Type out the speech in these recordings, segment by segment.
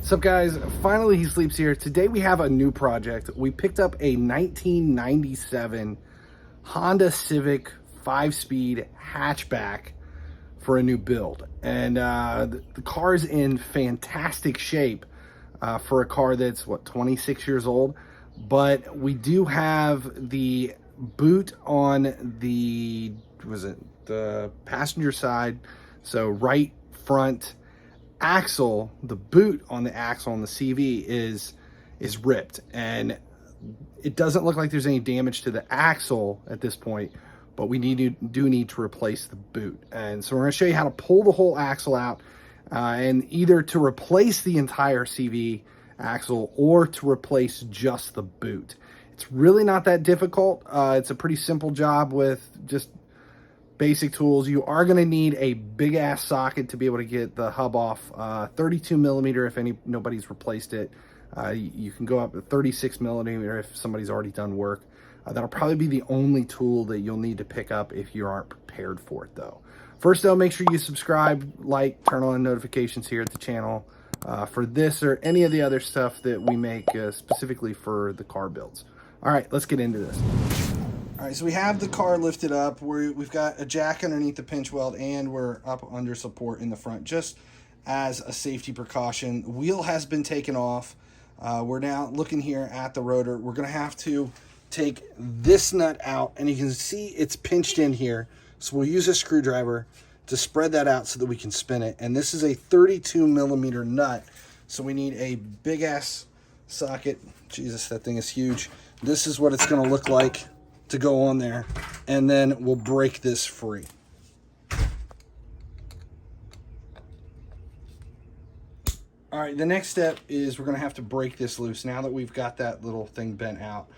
What's up, guys? Finally, He Sleeps here. Today we have a new project. We picked up a 1997 Honda Civic 5-speed hatchback for a new build. And the car is in fantastic shape for a car that's, 26 years old. But we do have the boot on the, the passenger side. So right front axle, the boot on the axle on the CV is ripped, and it doesn't look like there's any damage to the axle at this point, but we do need to replace the boot. And so we're going to show you how to pull the whole axle out, and either to replace the entire CV axle or to replace just the boot. It's really not that difficult. It's a pretty simple job with just basic tools. You are going to need a big ass socket to be able to get the hub off. 32 millimeter if nobody's replaced it. You can go up to 36 millimeter if somebody's already done work. That'll probably be the only tool that you'll need to pick up if you aren't prepared for it, though. First, though, make sure you subscribe, like, turn on notifications here at the channel for this or any of the other stuff that we make specifically for the car builds. All right, let's get into this. All right, so we have the car lifted up. We've got a jack underneath the pinch weld, and we're up under support in the front, just as a safety precaution. The wheel has been taken off. We're now looking here at the rotor. We're going to have to take this nut out, and you can see it's pinched in here. So we'll use a screwdriver to spread that out so that we can spin it. And this is a 32 millimeter nut, so we need a big-ass socket. Jesus, that thing is huge. This is what it's going to look like to go on there, and then we'll break this free. All right, the next step is we're going to have to break this loose now that we've got that little thing bent out.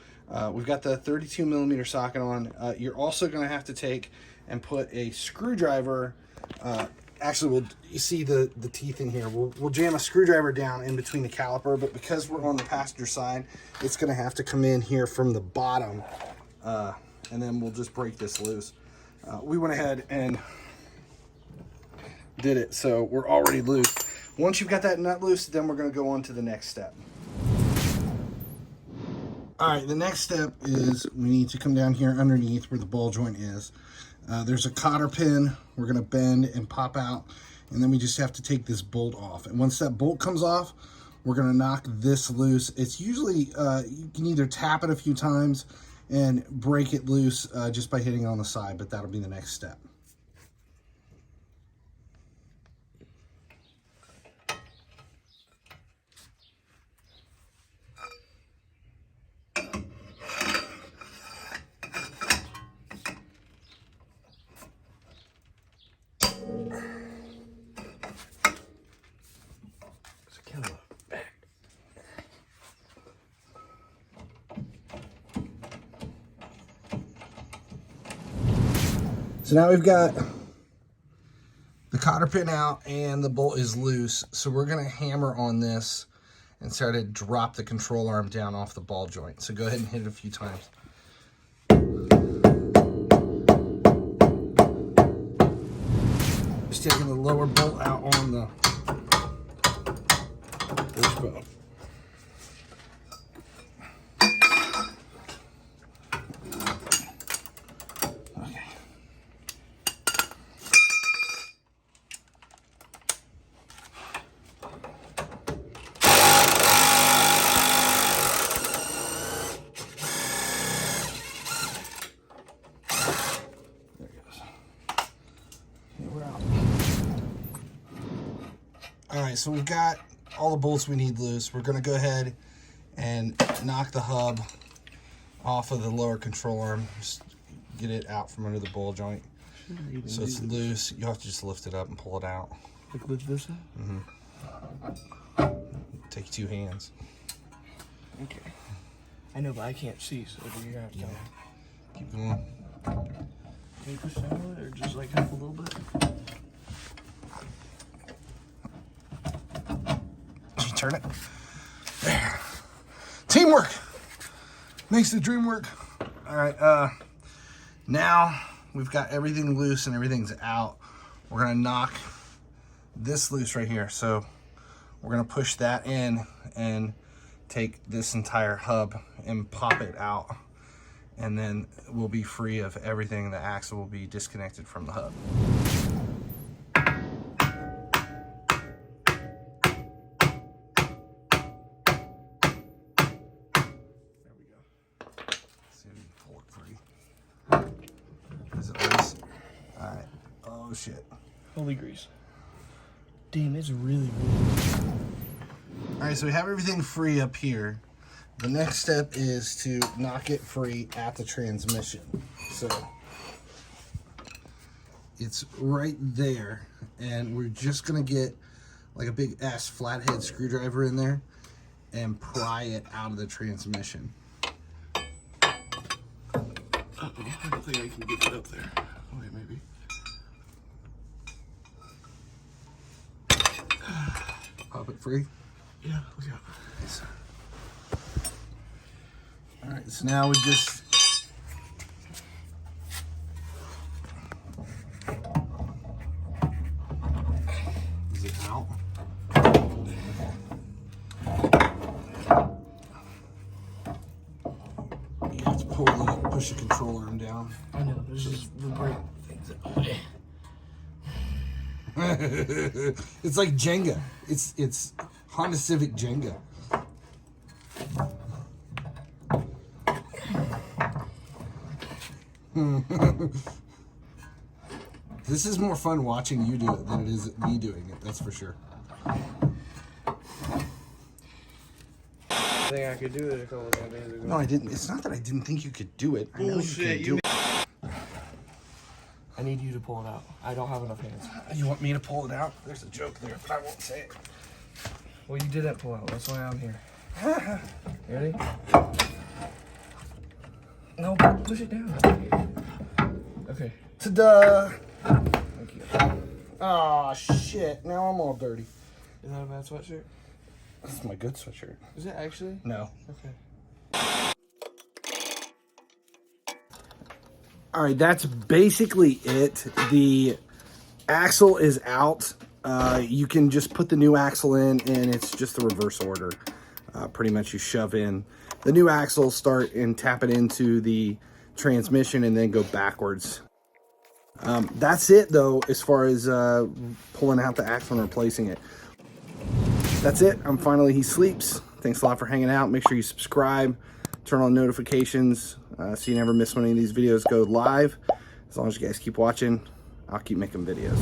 We've got the 32 millimeter socket on. You're also going to have to take and put a screwdriver. Actually, you see the teeth in here. We'll jam a screwdriver down in between the caliper, but because we're on the passenger side, it's going to have to come in here from the bottom. And then we'll just break this loose. We went ahead and did it, so we're already loose. Once you've got that nut loose, then we're going to go on to the next step. All right, the next step is we need to come down here underneath where the ball joint is. There's a cotter pin we're going to bend and pop out, and then we just have to take this bolt off. And once that bolt comes off, we're going to knock this loose. It's usually, you can either tap it a few times and break it loose just by hitting it on the side, but that'll be the next step. So now we've got the cotter pin out and the bolt is loose. So we're going to hammer on this and try to drop the control arm down off the ball joint. So go ahead and hit it a few times. Just taking the lower bolt out on the wishbone. All right, so we've got all the bolts we need loose. We're gonna go ahead and knock the hub off of the lower control arm. Just get it out from under the ball joint. So it's loose. You have to just lift it up and pull it out. Like lift this up? Mm-hmm. Take 2 hands. Okay. I know, but I can't see, so you're gonna have to keep going. Can you push down with it, or just like help a little bit? Turn it. There. Teamwork makes the dream work. All right, now we've got everything loose and everything's out. We're gonna knock this loose right here. So We're gonna push that in and take this entire hub and pop it out. And then we'll be free of everything. The axle will be disconnected from the hub. There we go. See if we can pull it free. Is it loose? All right. Oh shit. Holy grease. Damn, it's really good. All right, so we have everything free up here. The next step is to knock it free at the transmission. So it's right there, and we're just gonna get like a big ass flathead screwdriver in there and pry it out of the transmission. I don't think I can get it up there. Okay, maybe. Pop it free. Yeah, look out. Nice. All right, so now we just is it out? You have to push the control arm down. I know, there's just vibrating things that way. It's like Jenga. It's Honda Civic Jenga. This is more fun watching you do it than it is me doing it, that's for sure. I think I could do it a couple of days ago. No, I didn't. It's not that I didn't think you could do it. I know you can do it. I need you to pull it out. I don't have enough hands. You want me to pull it out? There's a joke there, but I won't say it. Well, you didn't pull out. That's why I'm here. Ready? No, push it down. Okay. Ta-da! Thank you. Oh shit! Now I'm all dirty. Is that a bad sweatshirt? This is my good sweatshirt. Is it actually? No. Okay. All right, that's basically it. The axle is out. You can just put the new axle in, and it's just the reverse order. Pretty much you shove in the new axle, start and tap it into the transmission, and then go backwards. That's it, though, as far as pulling out the axle and replacing it. That's it. He sleeps. Thanks a lot for hanging out. Make sure you subscribe, turn on notifications, so you never miss when any of these videos go live. As long as you guys keep watching, I'll keep making videos.